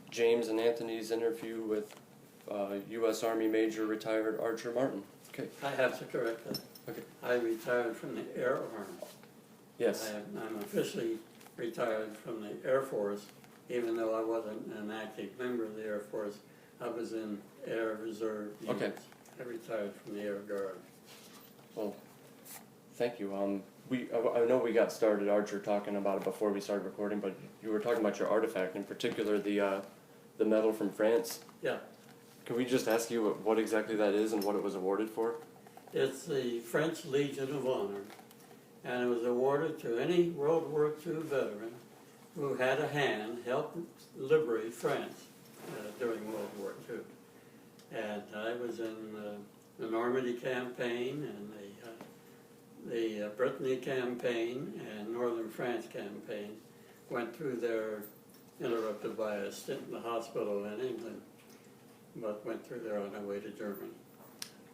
James and Anthony's interview with U.S. Army Major retired Archer Martin. Okay. I have to correct that. Okay. I retired from the Air Arm. Yes. I'm officially retired from the Air Force, even though I wasn't an active member of the Air Force. I was in Air Reserve units. Okay. I retired from the Air Guard. Well, thank you. I know we got started, Archer, talking about it before we started recording, but you were talking about your artifact, in particular the medal from France. Yeah. Can we just ask you what exactly that is and what it was awarded for? It's the French Legion of Honor, and it was awarded to any World War II veteran who had a hand help liberate France during World War II. And I was in the Normandy campaign and the Brittany campaign and Northern France campaign. Went through there interrupted by a stint in the hospital in England, but went through there on our way to Germany.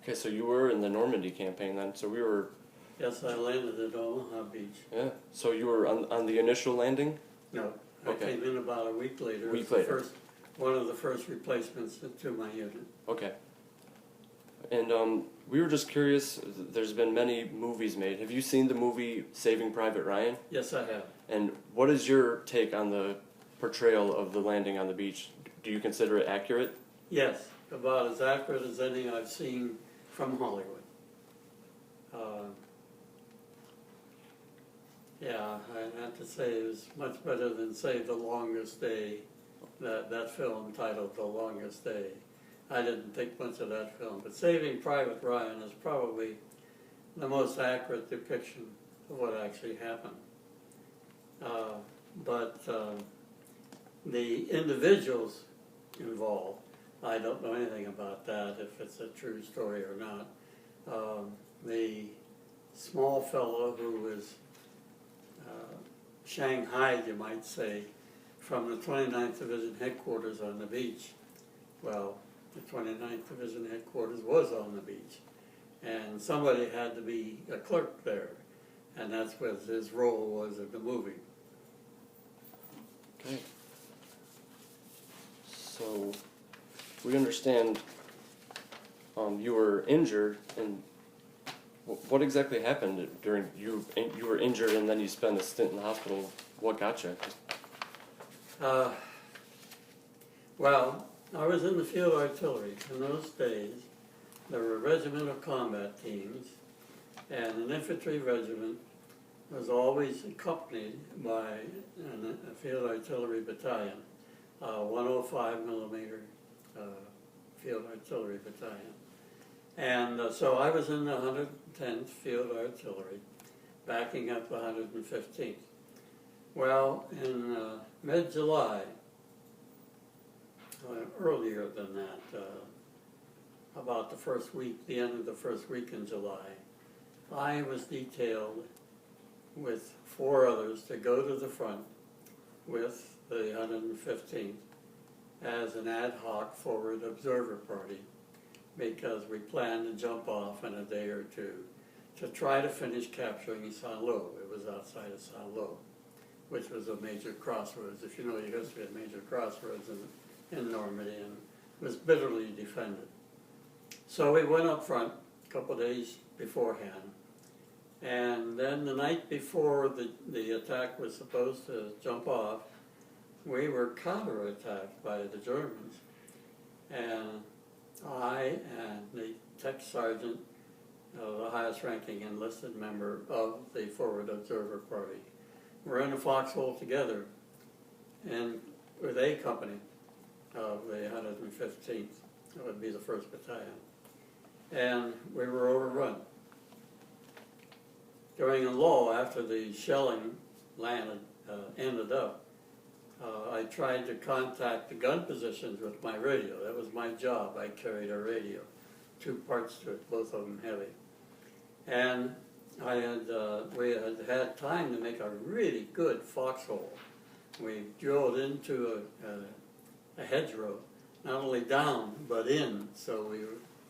Okay, so you were in the Normandy campaign then, so we were... Yes, I landed at Omaha Beach. Yeah, so you were on the initial landing? No, I came in about a week later. One of the first replacements to my unit. Okay. And we were just curious, there's been many movies made. Have you seen the movie Saving Private Ryan? Yes, I have. And what is your take on the portrayal of the landing on the beach? Do you consider it accurate? Yes, about as accurate as any I've seen from Hollywood. Yeah, I have to say it was much better than, say, The Longest Day, that film titled The Longest Day. I didn't think much of that film, but Saving Private Ryan is probably the most accurate depiction of what actually happened. But the individuals involved, I don't know anything about that, if it's a true story or not. The small fellow who was shanghaied, you might say, from the 29th Division headquarters on the beach. Well, the 29th Division headquarters was on the beach, and somebody had to be a clerk there, and that's what his role was in the movie. Okay. So, we understand you were injured, and what exactly happened during you were injured and then you spent a stint in the hospital? What got you? Well, I was in the field artillery. In those days, there were regimental combat teams, and an infantry regiment was always accompanied by a field artillery battalion, 105 millimeter field artillery battalion. And so I was in the 110th Field Artillery, backing up the 115th. Well, in mid-July, earlier than that, about the first week, the end of the first week in July, I was detailed with 4 others to go to the front with the 115th as an ad hoc forward observer party, because we planned to jump off in a day or two to try to finish capturing Saint-Lô. It was outside of Saint-Lô, which was a major crossroads, if you know your history, a major crossroads in Normandy, and was bitterly defended. So we went up front a couple of days beforehand, and then the night before the attack was supposed to jump off, we were counterattacked by the Germans, and I and the tech sergeant, the highest ranking enlisted member of the Forward Observer Party, were in a foxhole together and with A Company of the 115th, that would be the 1st Battalion, and we were overrun. During a lull after the shelling ended up, I tried to contact the gun positions with my radio. That was my job. I carried a radio, 2 parts to it, both of them heavy. And we had time to make a really good foxhole. We drilled into a hedgerow, not only down, but in, so we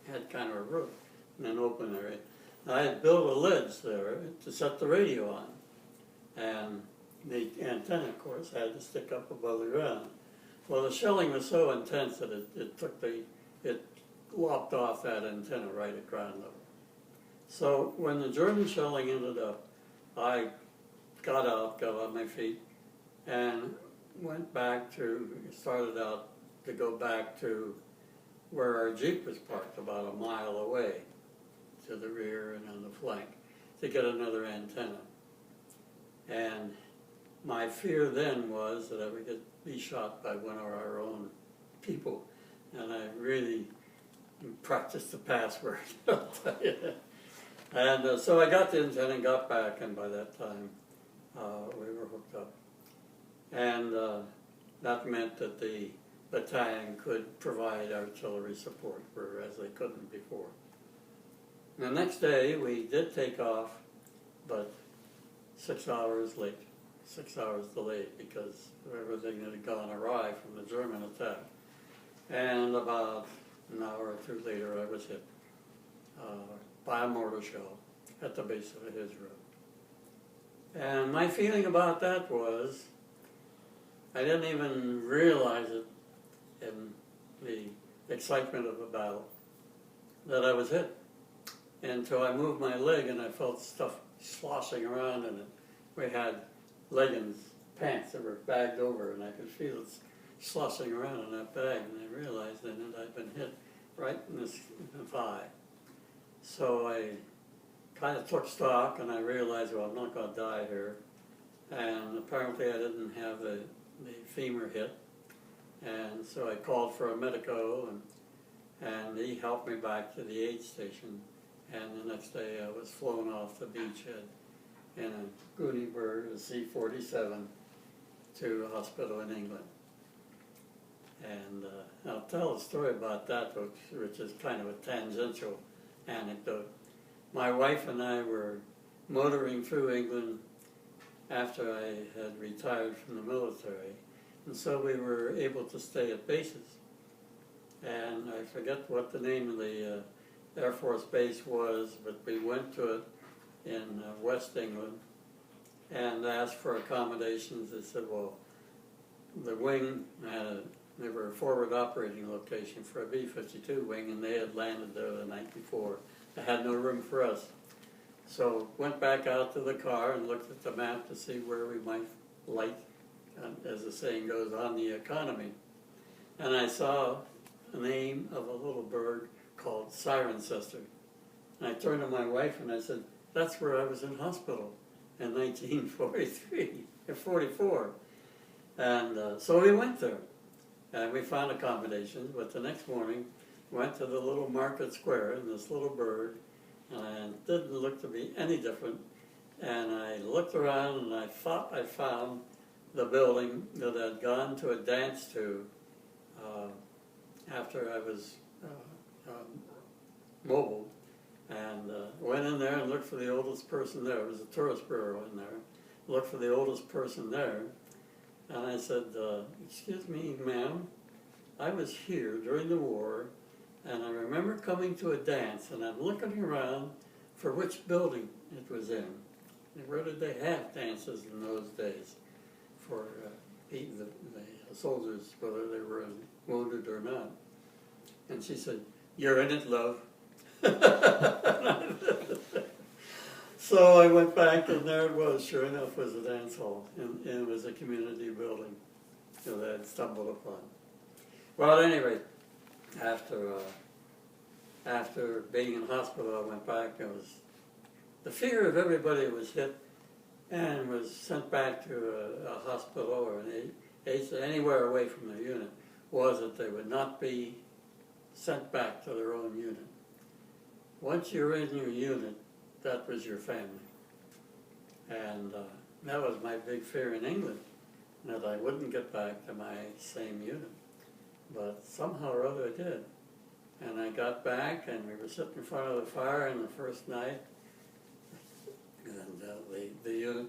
had kind of a roof and an open area. I had built a ledge there to set the radio on, and the antenna, of course, had to stick up above the ground. Well, the shelling was so intense that it lopped off that antenna right at ground level. So when the German shelling ended up, I got on my feet, and started out to go back to where our Jeep was parked about a mile away, to the rear and on the flank, to get another antenna. And my fear then was that I would be shot by one of our own people, and I really practiced the password. I'll tell you. And so I got the antenna and got back, and by that time we were hooked up. And that meant that the battalion could provide artillery support, whereas they couldn't before. The next day we did take off, but 6 hours late, 6 hours delayed because of everything that had gone awry from the German attack. And about an hour or two later I was hit by a mortar shell at the base of a hedgerow. And my feeling about that was, I didn't even realize it in the excitement of the battle, that I was hit, until I moved my leg and I felt stuff sloshing around in it. We had leggings, pants that were bagged over, and I could feel it sloshing around in that bag, and I realized then that I'd been hit right in the thigh. So I kind of took stock, and I realized, well, I'm not going to die here. And apparently I didn't have the femur hit, and so I called for a medico, and he helped me back to the aid station. And the next day I was flown off the beachhead in a Goonie bird, a C-47, to a hospital in England. And I'll tell a story about that, which is kind of a tangential anecdote. My wife and I were motoring through England after I had retired from the military, and so we were able to stay at bases. And I forget what the name of the Air Force base was, but we went to it in West England and asked for accommodations. They said, well, the wing they were a forward operating location for a B-52 wing, and they had landed there the night before. They had no room for us. So went back out to the car and looked at the map to see where we might light, as the saying goes, on the economy. And I saw the name of a little bird called Cirencester. And I turned to my wife and I said, that's where I was in hospital in 1943, or 44. And so we went there. And we found accommodations, but the next morning went to the little market square, and this little bird, and it didn't look to be any different. And I looked around and I thought I found the building that I'd gone to a dance to after I was mobile, and went in there and looked for the oldest person there. It was a tourist bureau in there. Looked for the oldest person there, and I said, excuse me, ma'am, I was here during the war, and I remember coming to a dance, and I'm looking around for which building it was in. And where did they have dances in those days for the soldiers, whether they were wounded or not? And she said, you're in it, love. So I went back, and there it was, sure enough, was a dance hall, and it was a community building that I had stumbled upon. Well, at any rate, after being in hospital, I went back. It was the fear of everybody who was hit and was sent back to a hospital or anywhere away from their unit was that they would not be sent back to their own unit. Once you're in your unit, that was your family. And that was my big fear in England, that I wouldn't get back to my same unit. But somehow or other I did. And I got back, and we were sitting in front of the fire on the first night, and the unit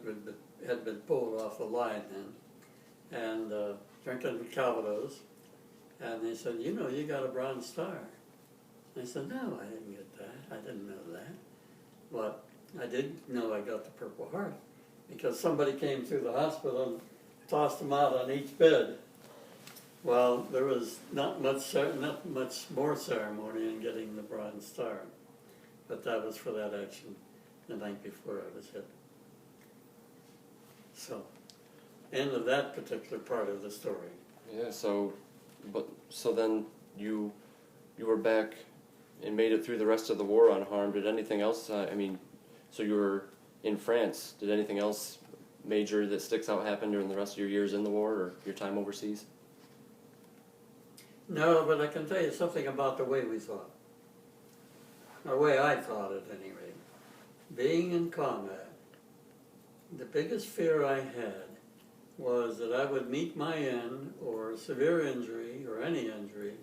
had been pulled off the line then, and drinking Calvados. And they said, you know, you got a Bronze Star. I said, no, I didn't get that. I didn't know that. But I did know I got the Purple Heart, because somebody came through the hospital and tossed them out on each bed. Well, there was not much more ceremony in getting the Bronze Star, but that was for that action the night before I was hit. So, end of that particular part of the story. Yeah. So then you were back and made it through the rest of the war unharmed. Did anything else? I mean, so you were in France. Did anything else major that sticks out happen during the rest of your years in the war or your time overseas? No, but I can tell you something about the way we thought. The way I thought at any rate. Being in combat, the biggest fear I had was that I would meet my end or severe injury or any injury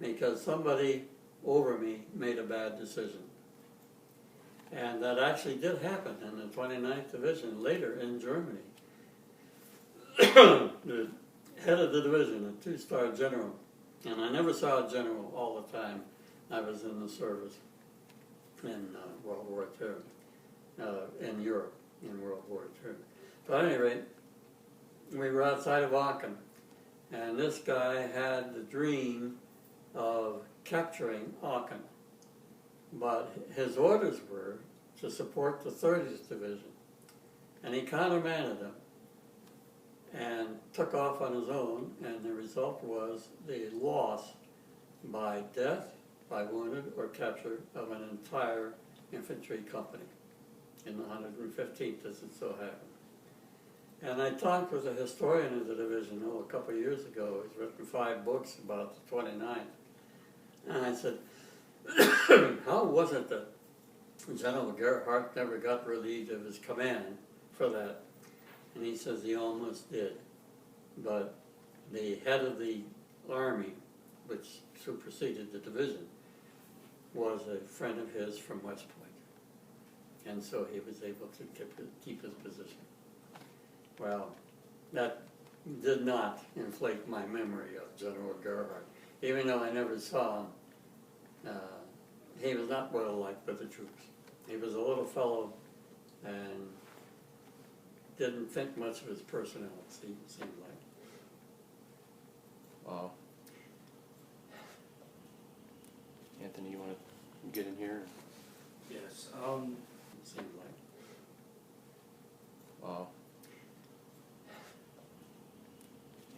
because somebody over me made a bad decision. And that actually did happen in the 29th Division later in Germany. The head of the division, a two-star general, and I never saw a general all the time I was in the service in World War II, in Europe in World War II. But at any rate, we were outside of Aachen, and this guy had the dream of capturing Aachen. But his orders were to support the 30th Division. And he countermanded them and took off on his own, and the result was the loss by death, by wounded, or capture of an entire infantry company in the 115th, as it so happened. And I talked with a historian of the division a couple of years ago. He's written 5 books about the 29th. And I said, how was it that General Gerhardt never got relieved of his command for that? And he says he almost did. But the head of the army, which superseded the division, was a friend of his from West Point. And so he was able to keep his position. Well, that did not inflate my memory of General Gerhardt. Even though I never saw him, he was not well liked by the troops. He was a little fellow and didn't think much of his personality, it seemed like. Wow. Anthony, you want to get in here? Yes. It seemed like. Wow.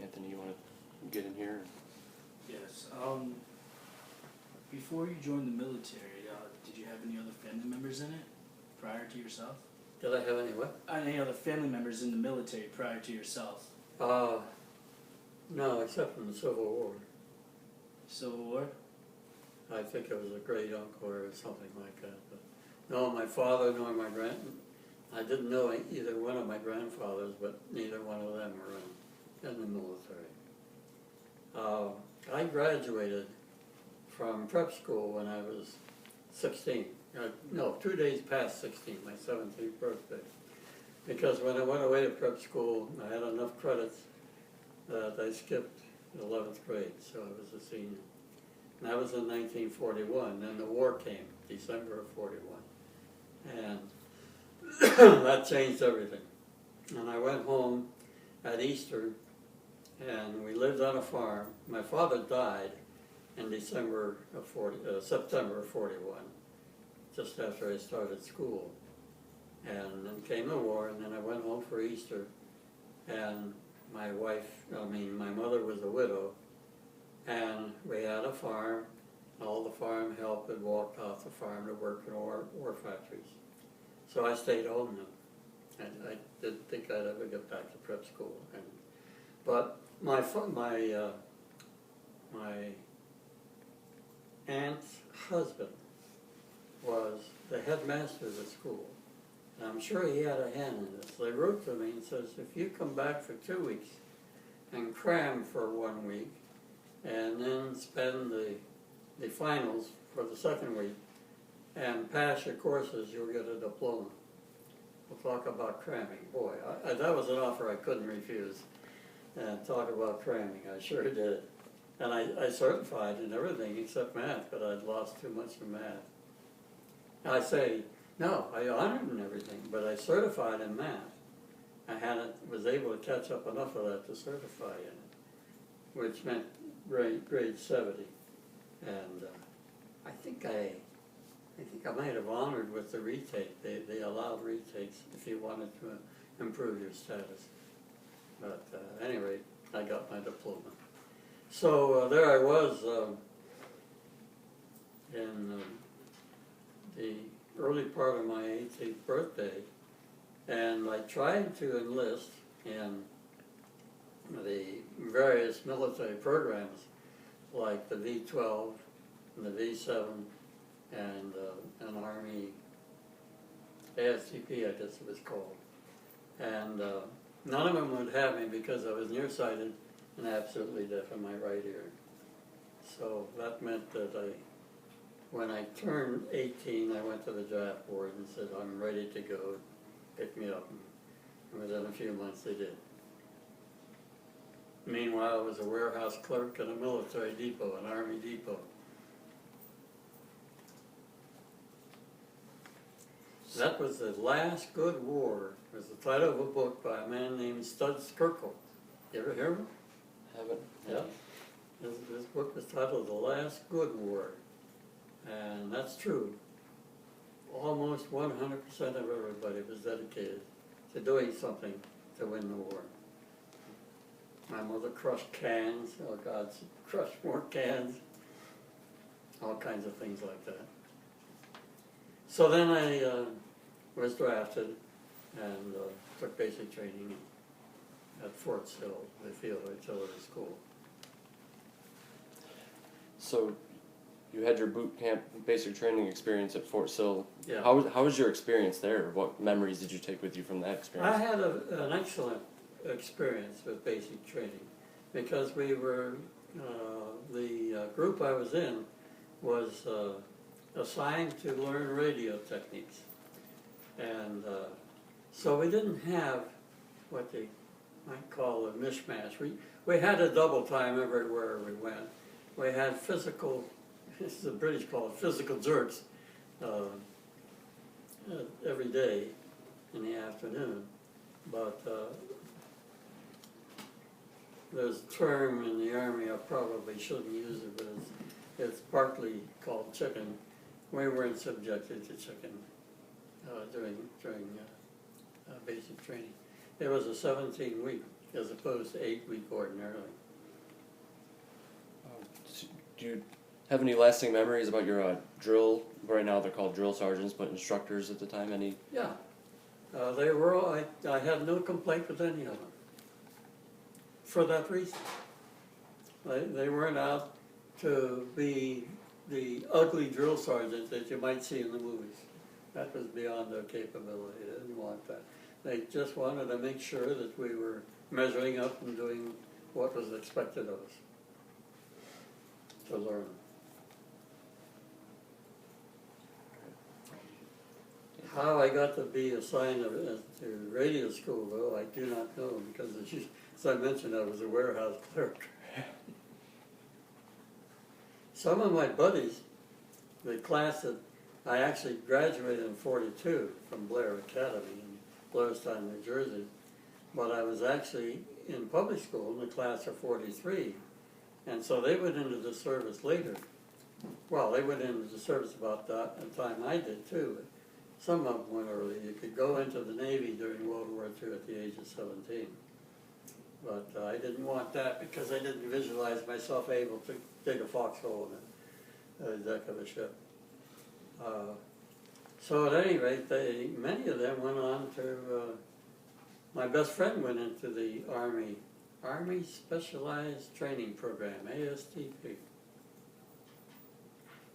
Anthony, you want to get in here? Yes. Before you joined the military, did you have any other family members in it prior to yourself? Did I have any what? Any other family members in the military prior to yourself? No, except in the Civil War. Civil War? I think it was a great uncle or something like that. But no, my father nor my I didn't know either one of my grandfathers, but neither one of them were in the military. I graduated from prep school when I was 16. No, 2 days past 16, my 17th birthday. Because when I went away to prep school, I had enough credits that I skipped 11th grade, so I was a senior. And that was in 1941. Then the war came, December of 41. And that changed everything. And I went home at Easter, and we lived on a farm. My father died in September of 41, just after I started school. And then came the war, and then I went home for Easter, and my mother was a widow, and we had a farm. All the farm help had walked off the farm to work in war factories. So I stayed home then. I didn't think I'd ever get back to prep school. But my aunt's husband was the headmaster of the school. And I'm sure he had a hand in this. They wrote to me and says, if you come back for 2 weeks and cram for 1 week and then spend the finals for the second week and pass your courses, you'll get a diploma. We'll talk about cramming. Boy, that was an offer I couldn't refuse. And talk about cramming, I sure did. And I certified in everything except math, but I'd lost too much in math. I say, no, I honored in everything, but I certified in math. I was able to catch up enough of that to certify in it. which meant grade 70. And I think I might have honored with the retake. They allowed retakes if you wanted to improve your status. But anyway, I got my diploma. So there I was in the early part of my 18th birthday, and I tried to enlist in the various military programs like the V-12 and the V-7 and an Army ASCP, I guess it was called. And none of them would have me because I was nearsighted and absolutely deaf in my right ear. So that meant that when I turned 18, I went to the draft board and said, I'm ready to go, pick me up. And within a few months they did. Meanwhile, I was a warehouse clerk at a military depot, an Army depot. That was The Last Good War. It was the title of a book by a man named Studs Terkel. You ever hear of him? Haven't? Yeah. This book was titled The Last Good War. And that's true. Almost 100% of everybody was dedicated to doing something to win the war. My mother crushed cans. Oh God, she crushed more cans. All kinds of things like that. So then I was drafted and took basic training at Fort Sill, the Field Artillery School. So you had your boot camp basic training experience at Fort Sill. Yeah. How was your experience there? What memories did you take with you from that experience? I had an excellent experience with basic training because we were, the group I was in was assigned to learn radio techniques. And so we didn't have what they might call a mishmash. We had a double time everywhere we went. We had physical, this is the British call it physical jerks, every day in the afternoon. But there's a term in the Army, I probably shouldn't use it, but it's partly called chicken. We weren't subjected to chicken during basic training. It was a 17-week as opposed to 8-week ordinarily. Do you have any lasting memories about your drill? Right now they're called drill sergeants, but instructors at the time. Any? Yeah, they were all, I had no complaint with any of them. For that reason. They weren't out to be the ugly drill sergeant that you might see in the movies. That was beyond their capability. They didn't want that. They just wanted to make sure that we were measuring up and doing what was expected of us to learn. How I got to be assigned to radio school, though, I do not know, because as I mentioned, I was a warehouse clerk. Some of my buddies, the class that I actually graduated in 42 from Blair Academy in Blairstown, New Jersey, but I was actually in public school in the class of 43, and so they went into the service later. Well, they went into the service about the time I did too, but some of them went early. You could go into the Navy during World War II at the age of 17. But I didn't want that because I didn't visualize myself able to dig a foxhole in the deck of a ship. So at any rate, many of them went on to, my best friend went into the Army Specialized Training Program, ASTP.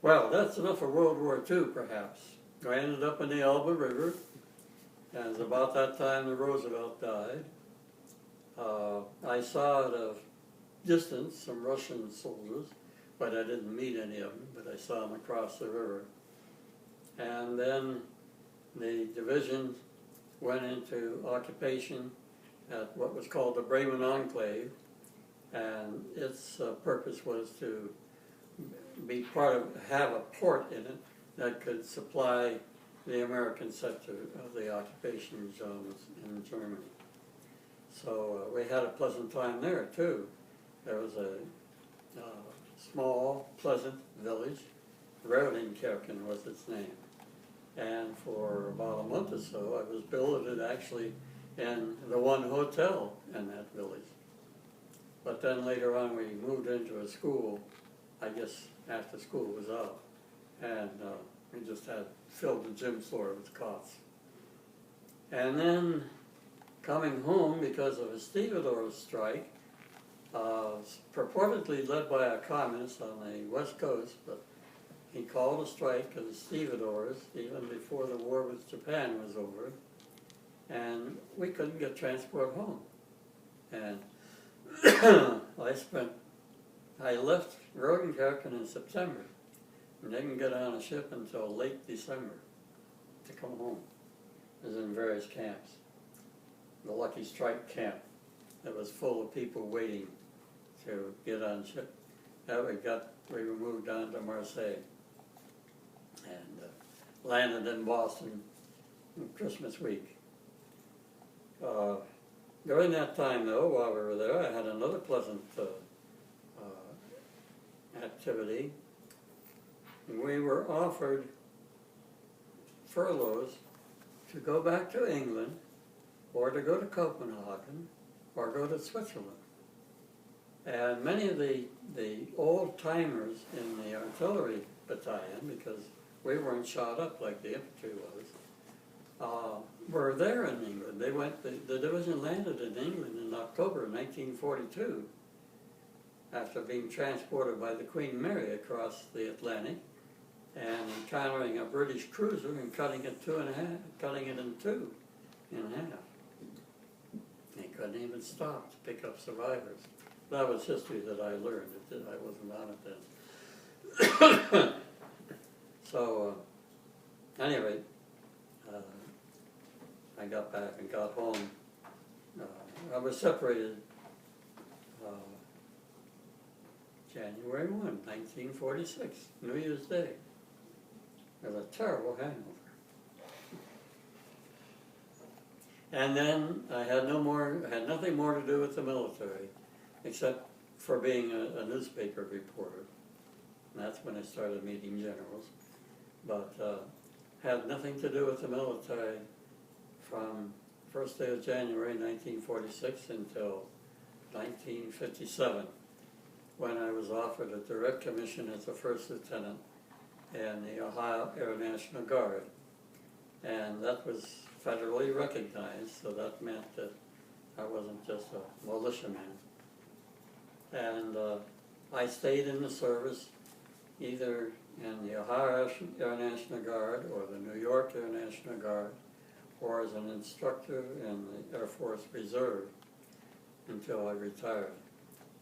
Well, that's enough for World War II, perhaps. I ended up in the Elbe River, and it was about that time that Roosevelt died. I saw at a distance some Russian soldiers, but I didn't meet any of them, but I saw them across the river. And then the division went into occupation at what was called the Bremen Enclave, and its purpose was to be have a port in it that could supply the American sector of the occupation zones in Germany. So we had a pleasant time there too. there was a small, pleasant village. Rodenkirchen was its name. And for about a month or so, I was billeted actually in the one hotel in that village. But then later on, we moved into a school, I guess after school was out, and we just had filled the gym floor with cots. And then coming home because of a stevedores strike, purportedly led by a communist on the West Coast, but he called a strike of the stevedores even before the war with Japan was over, and we couldn't get transport home. And I left Rodenkirchen in September and didn't get on a ship until late December to come home. I was in various camps. The Lucky Strike camp that was full of people waiting to get on ship. We were moved on to Marseille and landed in Boston on Christmas week. During that time, though, while we were there, I had another pleasant activity. We were offered furloughs to go back to England, or to go to Copenhagen, or go to Switzerland. And many of the old-timers in the artillery battalion, because we weren't shot up like the infantry was, were there in England. They went. The division landed in England in October 1942, after being transported by the Queen Mary across the Atlantic, and encountering a British cruiser and cutting it in two in half. They couldn't even stop to pick up survivors. That was history that I learned. I wasn't on it then. So, anyway, I got back and got home. I was separated January 1, 1946, New Year's Day. It was a terrible hangover. And then I had nothing more to do with the military, except for being a newspaper reporter. And that's when I started meeting generals. But had nothing to do with the military from first day of January 1946 until 1957, when I was offered a direct commission as a first lieutenant in the Ohio Air National Guard. And that was federally recognized, so that meant that I wasn't just a militiaman. And I stayed in the service either in the Ohio Air National Guard or the New York Air National Guard, or as an instructor in the Air Force Reserve until I retired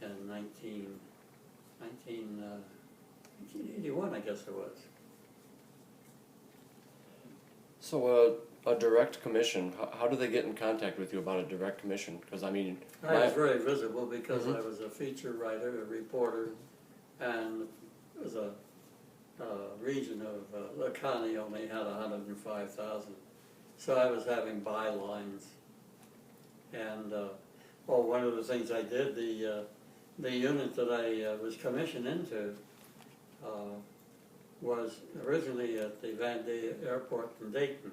in 1981, I guess it was. So a direct commission, how do they get in contact with you about a direct commission? Because I mean... I was very visible because I was a feature writer, a reporter, and it was a region of the county only had 105,000. So I was having bylines. And one of the things I did, the unit that I was commissioned into was originally at the Van Dyke Airport in Dayton.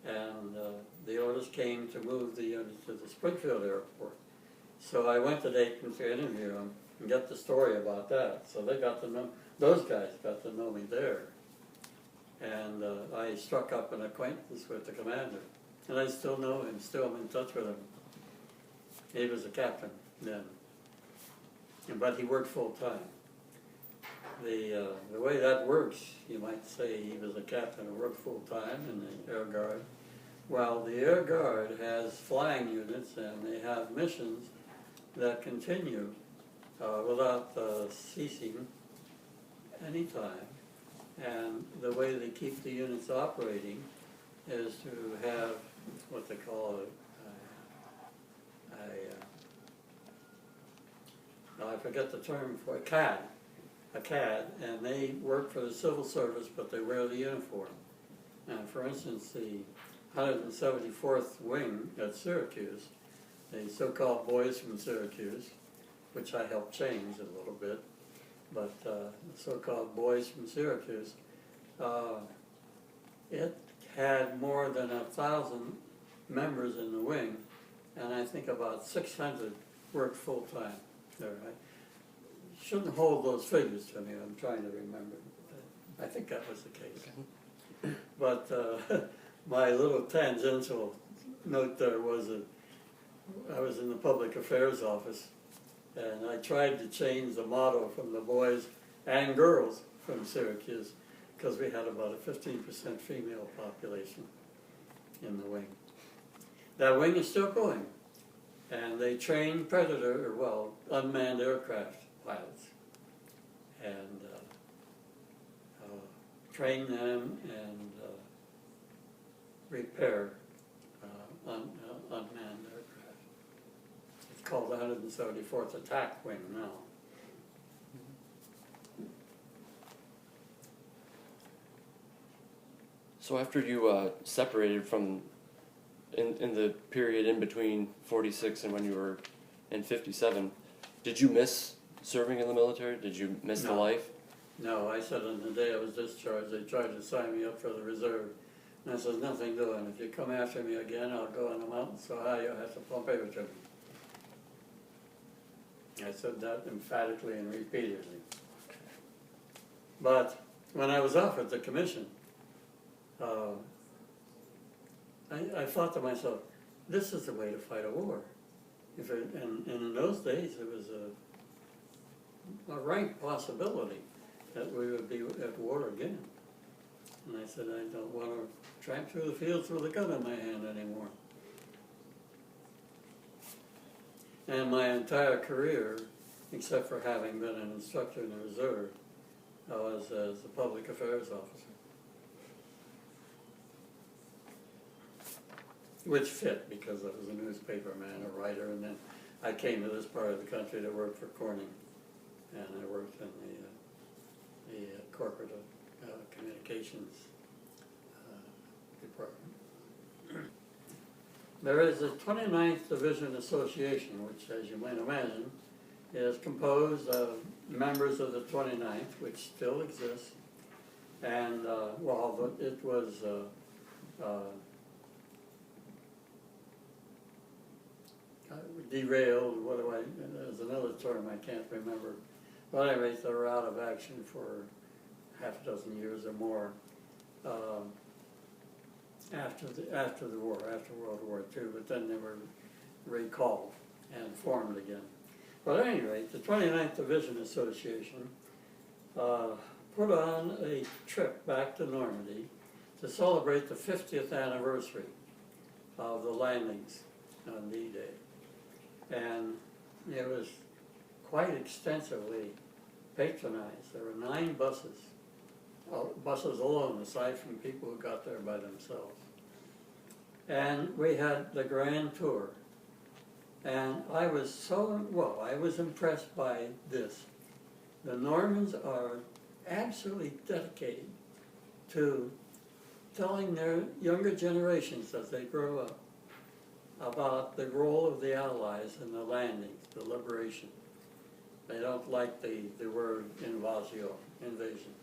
And the orders came to move the unit to the Springfield Airport. So I went to Dayton to interview them and get the story about that. So they got to know, those guys got to know me there. And I struck up an acquaintance with the commander. And I still know him, still am in touch with him. He was a captain then, but he worked full time. The way that works, you might say he was a captain who worked full time in the Air Guard. Well, the Air Guard has flying units and they have missions that continue without ceasing any time. And the way they keep the units operating is to have what they call I forget the term for a CAD, and they work for the civil service, but they wear the uniform. And for instance, the 174th Wing at Syracuse, the so-called boys from Syracuse, which I helped change a little bit, but the so-called Boys from Syracuse, it had more than 1,000 members in the wing, and I think about 600 worked full-time there. I shouldn't hold those figures to me, I'm trying to remember. I think that was the case. But my little tangential note there was that I was in the public affairs office, and I tried to change the motto from the boys and girls from Syracuse, because we had about a 15% female population in the wing. That wing is still going, and they train Predator, well, unmanned aircraft pilots, and train them and repair unmanned aircraft. It's called the 174th Attack Wing now. So after you separated from, in the period in between 46 and when you were in 57, did you miss serving in the military? Did you miss the No. life? No, I said on the day I was discharged, they tried to sign me up for the reserve. And I said, nothing doing. If you come after me again, I'll go on the mountain so high you'll have to pump air to me. I said that emphatically and repeatedly. But when I was offered the commission, I thought to myself, this is the way to fight a war. And in those days, it was a rank possibility that we would be at war again. And I said, I don't want to tramp through the fields with a gun in my hand anymore. And my entire career, except for having been an instructor in the reserve, I was as a public affairs officer. Which fit, because I was a newspaper man, a writer, and then I came to this part of the country to work for Corning, and I worked in the corporate communications department. There is a 29th Division Association, which, as you might imagine, is composed of members of the 29th, which still exists, and well, it was derailed, there's another term I can't remember. But anyway, they were out of action for half a dozen years or more after the war, after World War II, but then they were recalled and formed again. But at any rate, the 29th Division Association put on a trip back to Normandy to celebrate the 50th anniversary of the landings on D-Day. And it was quite extensively patronized. There were 9 buses alone, aside from people who got there by themselves. And we had the grand tour. And I was I was impressed by this. The Normans are absolutely dedicated to telling their younger generations as they grow up about the role of the Allies in the landings, the liberation. They don't like the word invasio, invasion,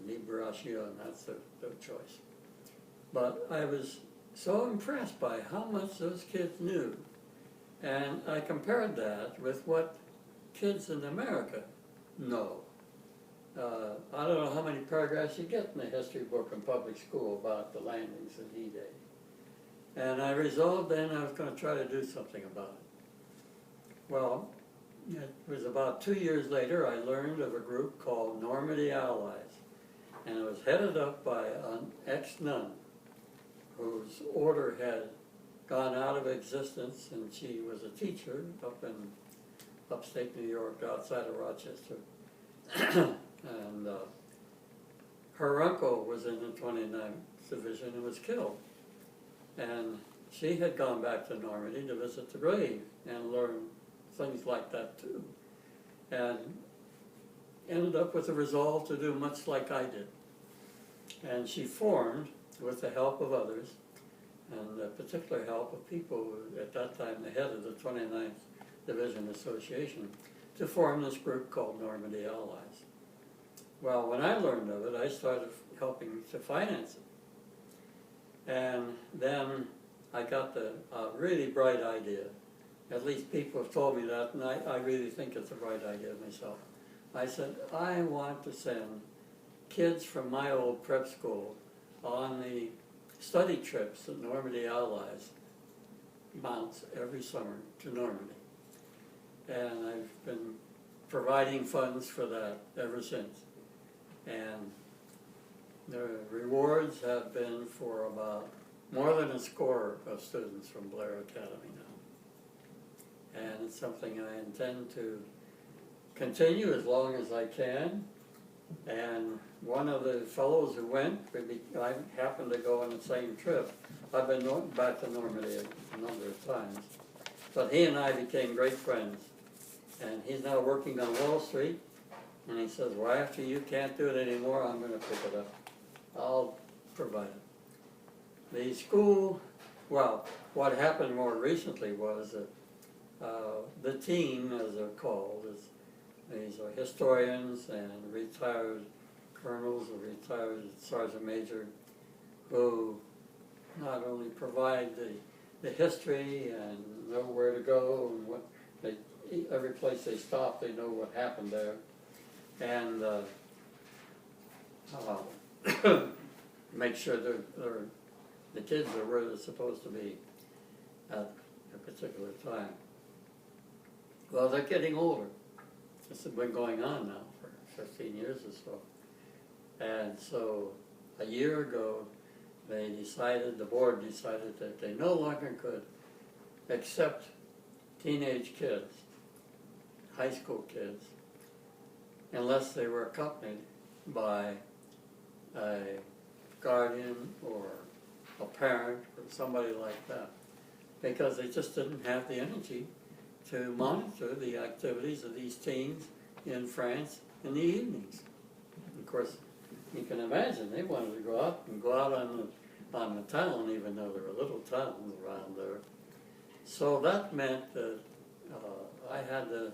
liberation, that's their choice. But I was so impressed by how much those kids knew. And I compared that with what kids in America know. I don't know how many paragraphs you get in the history book in public school about the landings of D-Day. And I resolved then I was going to try to do something about it. Well, it was about 2 years later I learned of a group called Normandy Allies. And it was headed up by an ex-nun whose order had gone out of existence, and she was a teacher up in upstate New York outside of Rochester. And her uncle was in the 29th Division and was killed. And she had gone back to Normandy to visit the grave and learn things like that too. And ended up with a resolve to do much like I did. And she formed, with the help of others, and the particular help of people who, at that time, the head of the 29th Division Association to form this group called Normandy Allies. Well, when I learned of it, I started helping to finance it. And then I got the really bright idea. At least people have told me that, and I really think it's a bright idea myself. I said, I want to send kids from my old prep school on the study trips that Normandy Allies mounts every summer to Normandy. And I've been providing funds for that ever since. And the rewards have been for about more than a score of students from Blair Academy now. And it's something I intend to continue as long as I can. And one of the fellows who went, I happened to go on the same trip. I've been back to Normandy a number of times. But he and I became great friends. And he's now working on Wall Street. And he says, well, after you can't do it anymore, I'm going to pick it up. I'll provide it. The school, well, what happened more recently was that the team, as they're called, these are historians and retired colonels or retired sergeant major who not only provide the history and know where to go and what every place they stop, they know what happened there, and make sure the kids are where they're supposed to be at a particular time. Well, they're getting older. This has been going on now for 15 years or so. And so a year ago, the board decided that they no longer could accept teenage kids, high school kids, unless they were accompanied by a guardian or a parent or somebody like that, because they just didn't have the energy to monitor the activities of these teens in France in the evenings. Of course, you can imagine they wanted to go out on the town, even though there were little towns around there. So that meant that I had to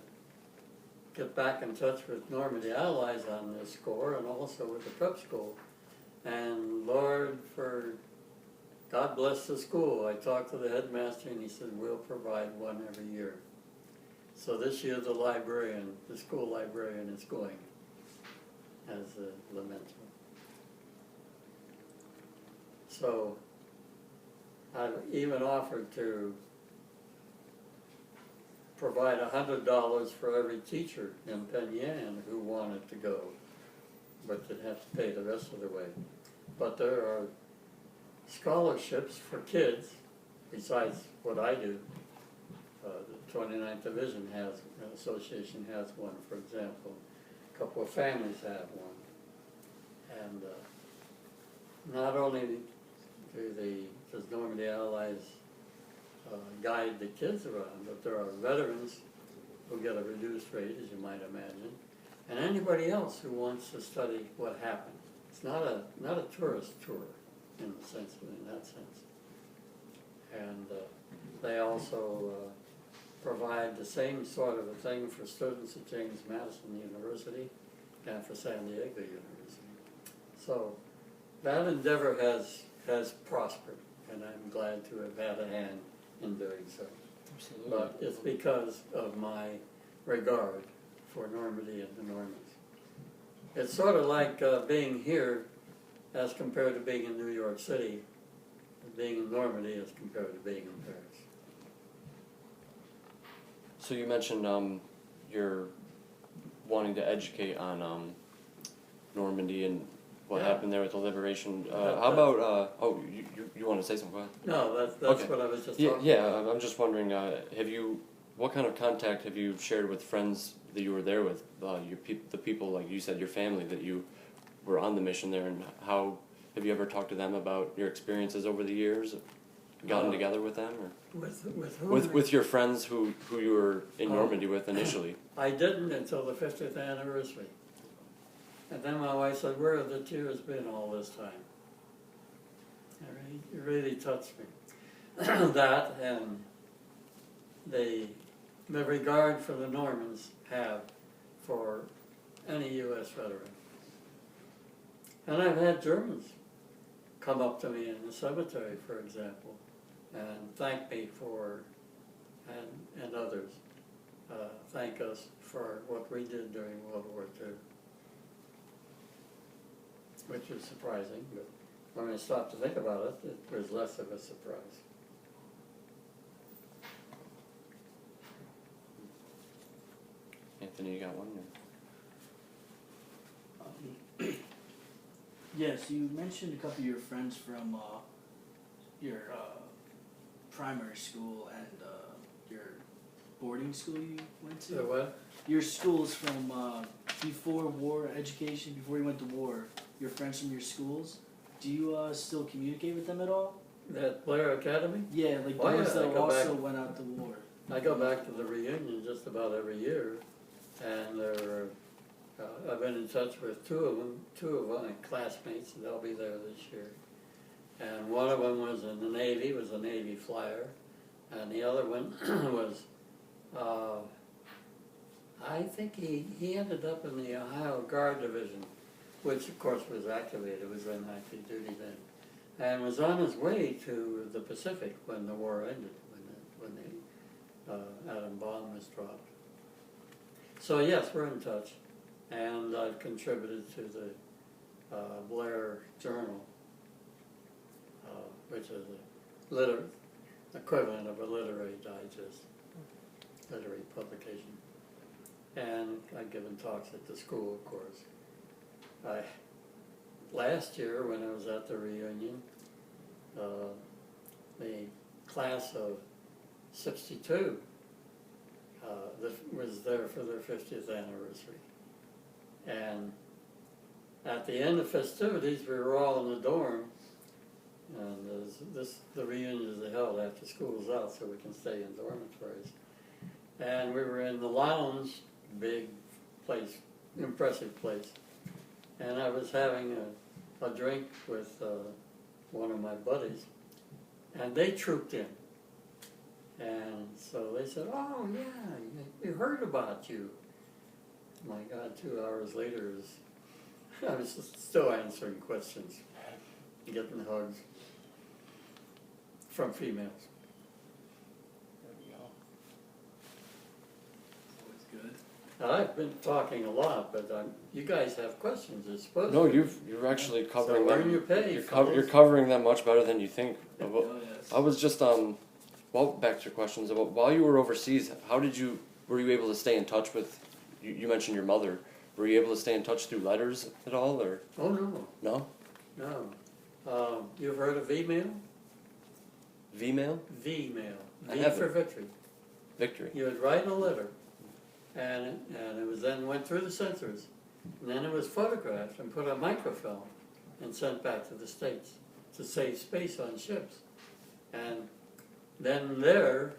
get back in touch with Normandy Allies on this score, and also with the prep school. And Lord, God bless the school, I talked to the headmaster and he said, we'll provide one every year. So this year the school librarian is going as the mentor. So I've even offered to provide $100 for every teacher in Penn who wanted to go, but they'd have to pay the rest of the way. But there are scholarships for kids, besides what I do. The 29th Division Association has one, for example. A couple of families have one. And not only does Normandy Allies guide the kids around, but there are veterans who get a reduced rate, as you might imagine, and anybody else who wants to study what happened. It's not a tourist tour in that sense. And they also provide the same sort of a thing for students at James Madison University and for San Diego University. So that endeavor has prospered, and I'm glad to have had a hand in doing so. Absolutely. But it's because of my regard for Normandy and the Normans. It's sort of like being here as compared to being in New York City, and being in Normandy as compared to being in Paris. So you mentioned you're wanting to educate on Normandy and what Yeah. happened there with the liberation. How about, you want to say something? Go ahead. No, that's Okay. what I was just Yeah, talking yeah, I'm just wondering, what kind of contact have you shared with friends that you were there with, the people, like you said, your family, that you were on the mission there, and how, have you ever talked to them about your experiences over the years, gotten together with them, or? With whom? With your friends who you were in Normandy with initially. I didn't until the 50th anniversary. And then my wife said, where have the tears been all this time? It really touched me. That and the regard for the Normans have for any U.S. veteran. And I've had Germans come up to me in the cemetery, for example, and thank me for, and others, thank us for what we did during World War II. Which was surprising, but when I stopped to think about it, it was less of a surprise. Anthony, you got one? Yes, you mentioned a couple of your friends from your primary school and your boarding school you went to. So what? Your schools from before war education, before you went to war. Your friends from your schools. Do you still communicate with them at all? At Blair Academy? Yeah, like Oh, those yeah, I that go also back. went out to war. I go back to the reunion just about every year, and there are, I've been in touch with two of my classmates, and they'll be there this year. And one of them was in the Navy, was a Navy flyer, and the other one was, I think he ended up in the Ohio Guard Division, which of course was activated, was in active duty then, and was on his way to the Pacific when the war ended, when the atom bomb was dropped. So yes, we're in touch, and I've contributed to the Blair Journal, which is a equivalent of a literary digest, literary publication. And I've given talks at the school, of course. Last year, when I was at the reunion, the class of '62 was there for their 50th anniversary. And at the end of festivities, we were all in the dorm, and the reunions are held after school's out so we can stay in dormitories. And we were in the lounge, big place, impressive place. And I was having a drink with one of my buddies, and they trooped in. And so they said, "Oh yeah, we heard about you." My God, 2 hours later, I was still answering questions, getting hugs from females. Now, I've been talking a lot, but you guys have questions, I suppose. No, you're actually covering So them. earn your pay, You're covering them much better than you think. Oh, yes. I was just well, back to your questions about while you were overseas. Were you able to stay in touch with? You mentioned your mother. Were you able to stay in touch through letters at all, or Oh no, no? no. You've heard of V-mail? V-mail? V-mail. I V haven't. for victory. Victory. You would write a letter, and it was then went through the censors, and then it was photographed and put on microfilm and sent back to the States to save space on ships. And then there,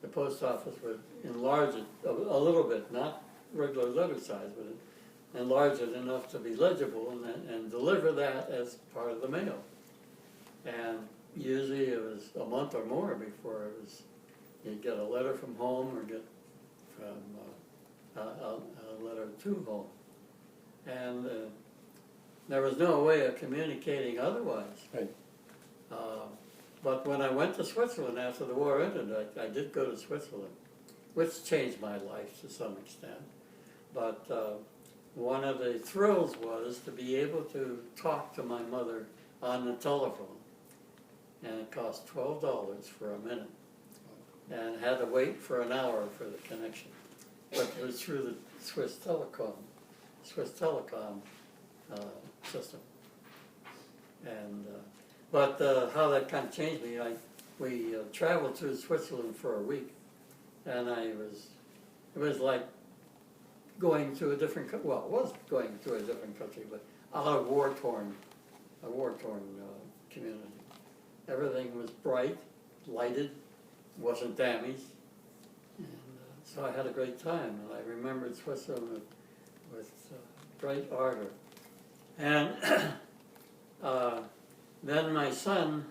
the post office would enlarge it a little bit, not regular letter size, but enlarge it enough to be legible, and deliver that as part of the mail. And usually it was a month or more before you'd get a letter from home or get from a letter to home. And there was no way of communicating otherwise. Right. But when I went to Switzerland after the war ended, I did go to Switzerland, which changed my life to some extent. But one of the thrills was to be able to talk to my mother on the telephone. And it cost $12 for a minute. And had to wait for an hour for the connection. But it was through the Swiss Telecom system. And but how that kind of changed me, we traveled through Switzerland for a week, and it was like going to a different, well, it was going to a different country, but a war-torn community. Everything was bright, lighted, wasn't damaged, and so I had a great time, and I remembered Switzerland with great ardor. And then my son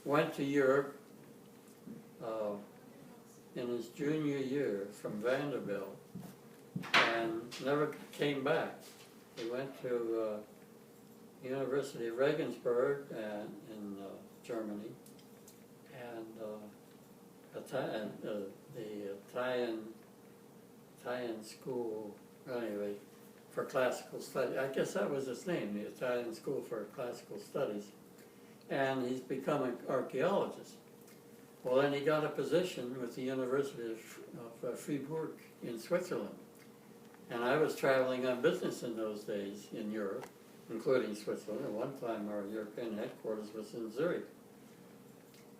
went to Europe in his junior year from Vanderbilt and never came back. He went to University of Regensburg in Germany, and the Italian school, anyway, for classical study. I guess that was its name, the Italian School for Classical Studies. And he's become an archaeologist. Well, then he got a position with the University of Fribourg in Switzerland. And I was traveling on business in those days in Europe, including Switzerland. At one time, our European headquarters was in Zurich.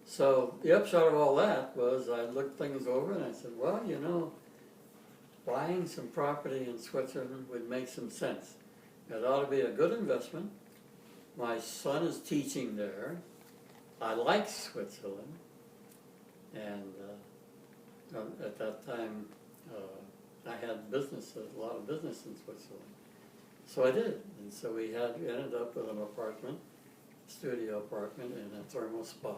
So the upshot of all that was I looked things over and I said, well, you know, buying some property in Switzerland would make some sense. It ought to be a good investment. My son is teaching there. I like Switzerland. And at that time, I had a lot of business in Switzerland. So I did. And so we ended up with an apartment, studio apartment in a thermal spa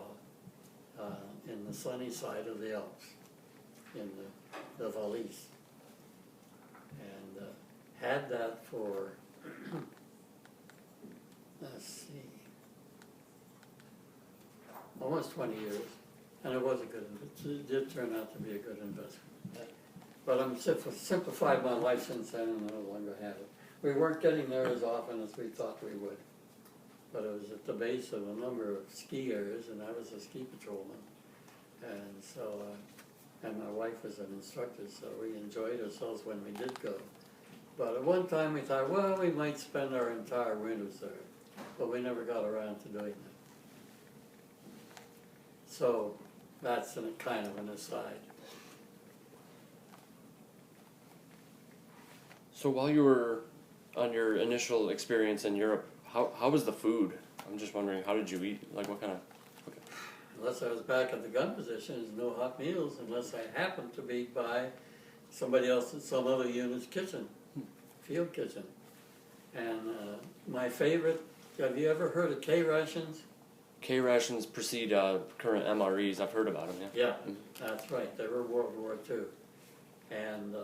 in the sunny side of the Alps, in the Valais. And had that for, let's see, almost 20 years. And it was it did turn out to be a good investment. But I'm simplified my life since then and no longer have it. We weren't getting there as often as we thought we would. But it was at the base of a number of ski areas, and I was a ski patrolman. And so, and my wife was an instructor, so we enjoyed ourselves when we did go. But at one time we thought, well, we might spend our entire winters there. But we never got around to doing that. So that's kind of an aside. So while you were on your initial experience in Europe, how was the food? I'm just wondering, how did you eat? Like, what kind of? Okay. Unless I was back at the gun position, there's no hot meals unless I happened to be by somebody else at some other unit's kitchen, field kitchen. And my favorite, have you ever heard of K rations? K rations precede current MREs. I've heard about them. Yeah. Yeah, that's right. They were World War II. And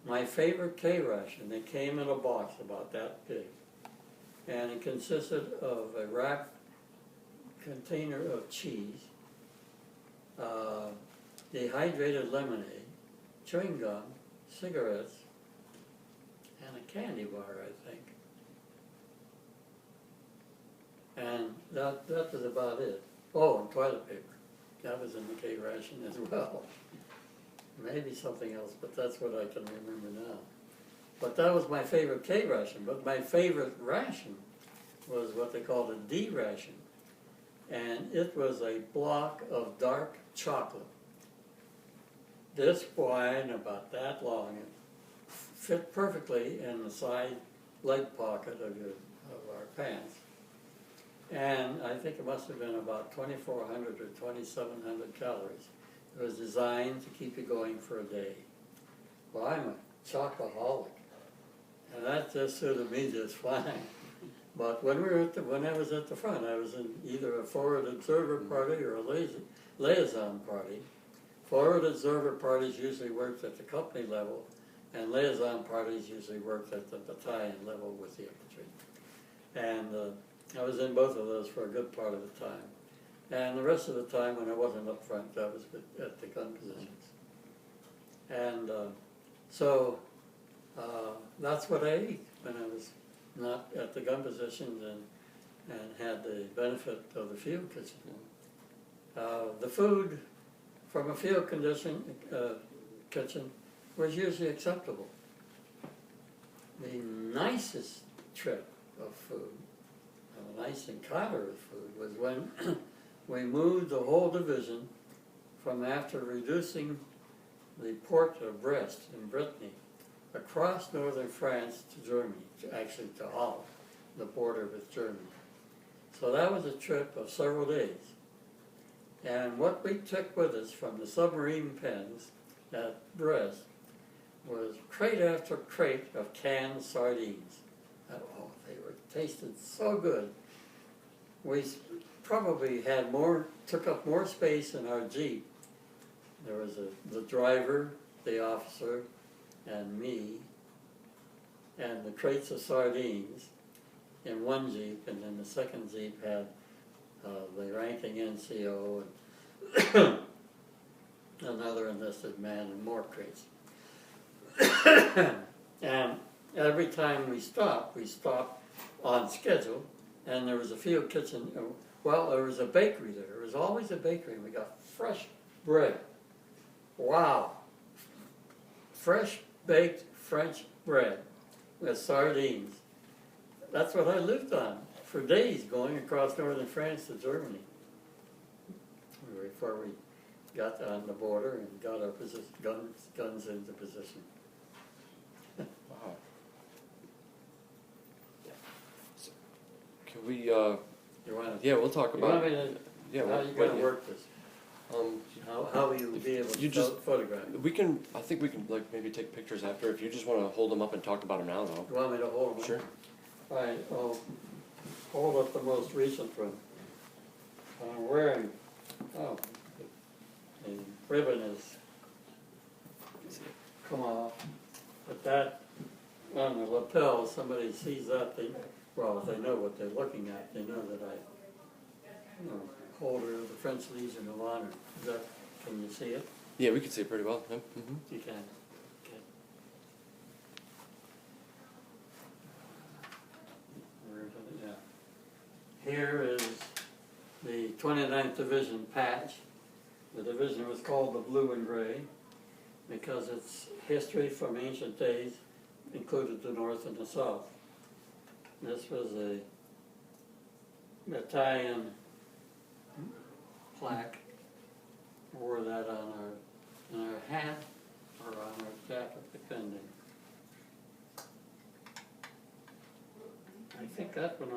my favorite K ration, they came in a box about that big. And it consisted of a wrapped container of cheese, dehydrated lemonade, chewing gum, cigarettes, and a candy bar, I think. And that was about it. Oh, and toilet paper. That was in the K ration as well. Maybe something else, but that's what I can remember now. But that was my favorite K ration. But my favorite ration was what they called a D ration. And it was a block of dark chocolate. This wine, about that long, it fit perfectly in the side leg pocket of our pants. And I think it must have been about 2,400 or 2,700 calories. It was designed to keep you going for a day. Well, I'm a chocoholic, and that just suited me just fine. But when I was at the front, I was in either a forward observer party or a liaison party. Forward observer parties usually worked at the company level, and liaison parties usually worked at the battalion level with the infantry. And I was in both of those for a good part of the time. And the rest of the time when I wasn't up front, I was at the gun positions. And so that's what I ate when I was not at the gun positions and had the benefit of the field kitchen. The food from a field kitchen was usually acceptable. The nicest trip of food, a nice encounter of food, was when we moved the whole division from after reducing the port of Brest in Brittany across northern France to Germany, actually to Holland, the border with Germany. So that was a trip of several days. And what we took with us from the submarine pens at Brest was crate after crate of canned sardines. Oh, they tasted so good. We probably took up more space in our Jeep There was the driver, the officer, and me, and the crates of sardines in one Jeep, and then the second Jeep had the ranking NCO and another enlisted man and more crates. And every time we stopped on schedule, and there was a field kitchen. Well, there was a bakery there. There was always a bakery, and we got fresh bread. Wow. Fresh baked French bread with sardines. That's what I lived on for days, going across northern France to Germany. Before we got on the border and got our guns into position. Wow. So, can we? You want to? Yeah, we'll talk You about. want me to? Yeah, How well, are you going yeah. to work this? How will you be able to You just- photograph? We can. I think we can like maybe take pictures after. If you just want to hold them up and talk about them now, though. You want me to hold them? Sure. All right, I'll hold up the most recent one. I'm wearing, oh, the ribbon has come off, but that, on the lapel, somebody sees that, well, if they know what they're looking at, they know that I, holder of the French Legion of Honor. Is that, can you see it? Yeah, we can see it pretty well. Yeah. Mm-hmm. You can. Okay. Where is it? Yeah. Here is the 29th Division patch. The division was called the Blue and Gray because its history from ancient days included the North and the South. This was a battalion plaque. Wore that on our hat or on our jacket, depending. I think that one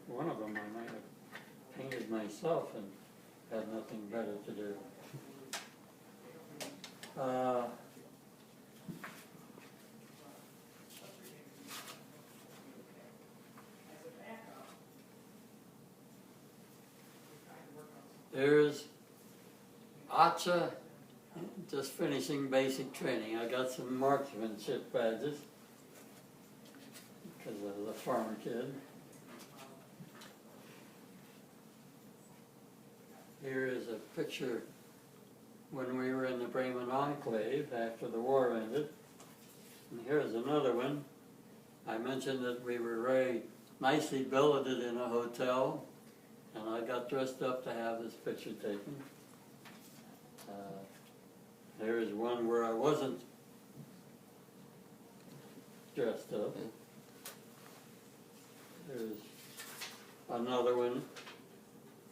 one of them I might have painted myself and had nothing better to do. There's Acha, just finishing basic training. I got some marksmanship badges because I was a farmer kid. Here is a picture when we were in the Bremen Enclave after the war ended. And here's another one. I mentioned that we were very nicely billeted in a hotel, and I got dressed up to have this picture taken. There's one where I wasn't dressed up. There's another one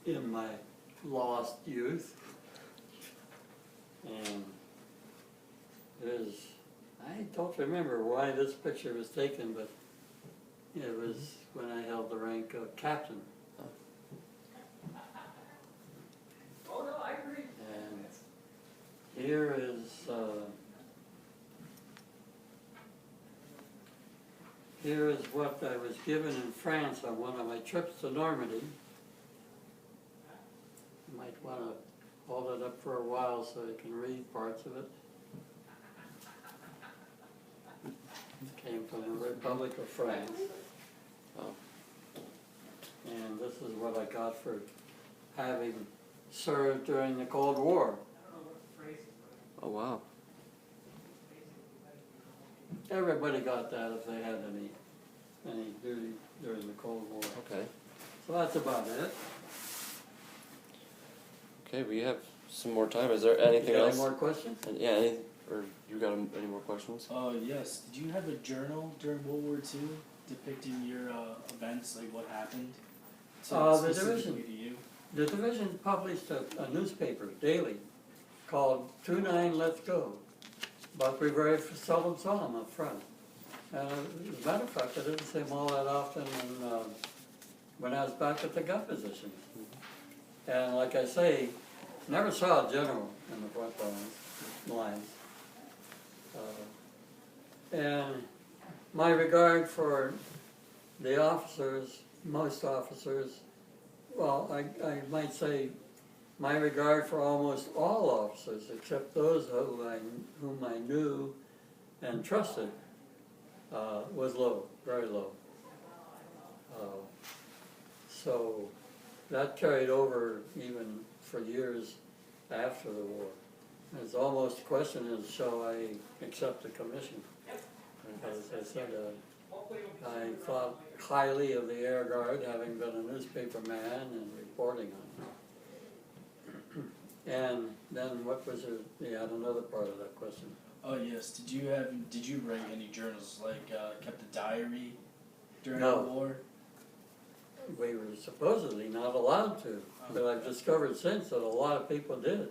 in my lost youth. And there's, I don't remember why this picture was taken, but it was when I held the rank of captain. Oh, no, I agree. And here is what I was given in France on one of my trips to Normandy. You might want to hold it up for a while so you can read parts of it. It came from the Republic of France. And this is what I got for having served during the Cold War. Oh wow. Everybody got that if they had any duty during the Cold War. Okay. So that's about it. Okay, we have some more time. Is there anything You got else? any more questions? Yeah. Or you got any more questions? Yes. Did you have a journal during World War II depicting your events, like what happened? The specifically division. to you? The division published a newspaper daily called 29 Let's Go, but we very seldom saw them up front. And as a matter of fact, I didn't see them all that often when I was back at the gut position. And like I say, never saw a general in the front lines. And my regard for the officers, most officers, well, I might say my regard for almost all officers, except those whom I knew and trusted, was low, very low. So that carried over even for years after the war. It's almost the question is, shall I accept the commission? As I said, I thought highly of the Air Guard, having been a newspaper man and reporting on it. And then what was it? You had another part of that question. Oh yes. Did you write any journals, like kept a diary during No. the war? We were supposedly not allowed to, but I've discovered since that a lot of people did.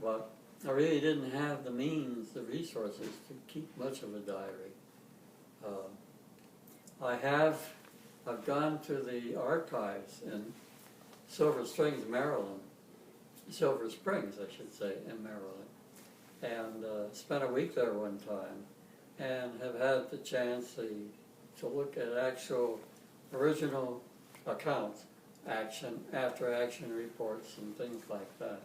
But I really didn't have the means, the resources to keep much of a diary. I've gone to the archives in Silver Springs, Maryland, Silver Springs, I should say, in Maryland, and spent a week there one time, and have had the chance to look at actual original accounts, after action reports and things like that.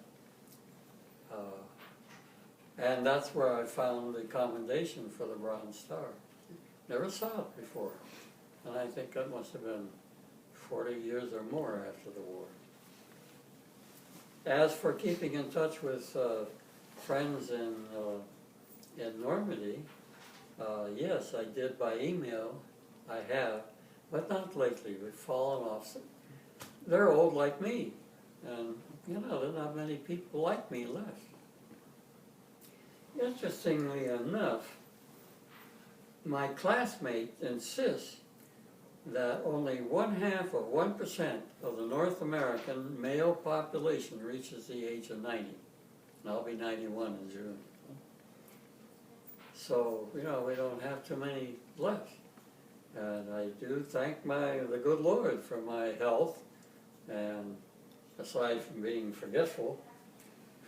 And that's where I found the commendation for the Bronze Star. Never saw it before. And I think that must have been 40 years or more after the war. As for keeping in touch with friends in Normandy, yes, I did by email. I have, but not lately. We've fallen off. They're old like me, and there are not many people like me left. Interestingly enough, my classmate insists that only 0.5% of the North American male population reaches the age of 90. And I'll be 91 in June. So, we don't have too many left. And I do thank the good Lord for my health, and aside from being forgetful,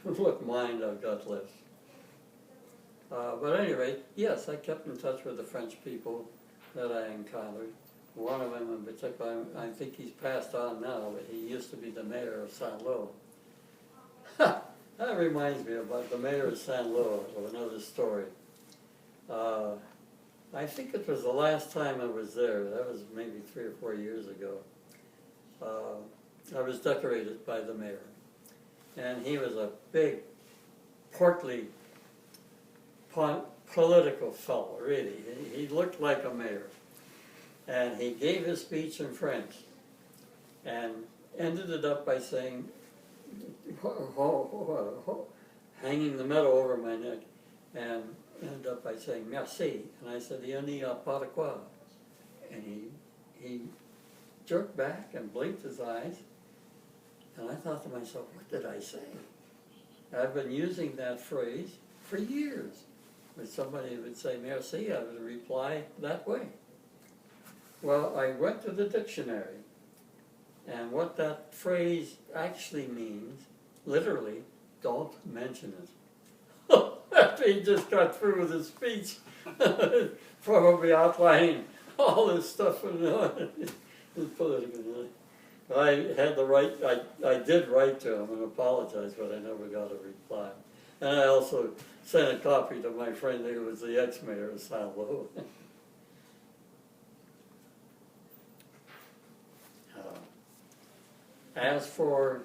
what mind I've got left. But at any rate, yes, I kept in touch with the French people that I encountered. One of them in particular, I think he's passed on now, but he used to be the mayor of Saint-Lô. That reminds me about the mayor of Saint-Lô of another story. I think it was the last time I was there. That was maybe 3 or 4 years ago. I was decorated by the mayor. And he was a big, portly, political fellow, really. He looked like a mayor. And he gave his speech in French and ended it up by saying, hanging the medal over my neck, and ended up by saying, merci. And I said, il n'y a pas de quoi. And he jerked back and blinked his eyes. And I thought to myself, what did I say? I've been using that phrase for years. When somebody would say merci, I would reply that way. Well, I went to the dictionary, and what that phrase actually means, literally, don't mention it. After he just got through with his speech, probably outlining all this stuff and his political. I had the right. I did write to him and apologize, but I never got a reply. And I also sent a copy to my friend who was the ex-mayor of Saint-Lô. As for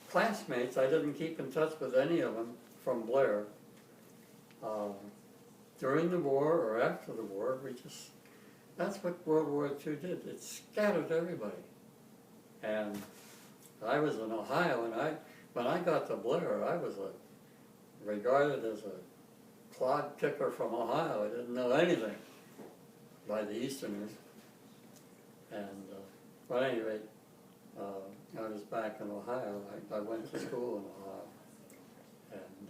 classmates, I didn't keep in touch with any of them from Blair. During the war or after the war, that's what World War II did. It scattered everybody. And I was in Ohio, and when I got to Blair, I was regarded as a clod kicker from Ohio. I didn't know anything by the Easterners. And, but at any rate, I was back in Ohio. I went to school in Ohio and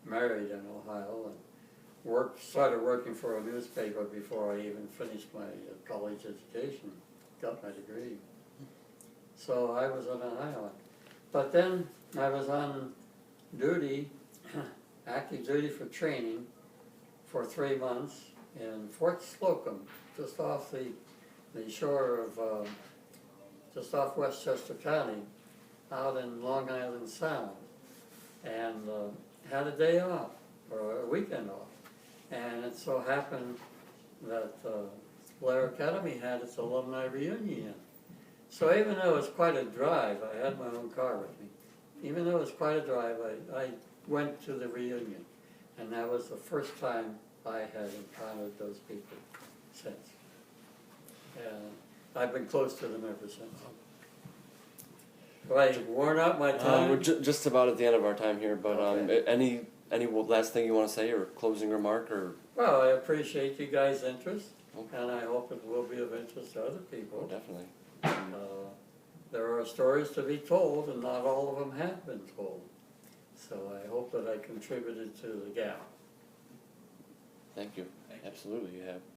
married in Ohio and started working for a newspaper before I even finished my college education, got my degree. So I was in Ohio. But then I was on duty, active duty for training for 3 months in Fort Slocum, just off the shore of just off Westchester County, out in Long Island Sound and had a day off, or a weekend off. And it so happened that Blair Academy had its alumni reunion. So even though it was quite a drive, I had my own car with me. Even though it was quite a drive, I went to the reunion. And that was the first time I had encountered those people since. And I've been close to them ever since. Have I worn out my time? We're just about at the end of our time here, but Okay. any last thing you want to say, or closing remark, or Well, I appreciate you guys' interest, Okay. and I hope it will be of interest to other people. definitely. There are stories to be told, and not all of them have been told. So I hope that I contributed to the gap. Thank you. Thank you. Absolutely, you have.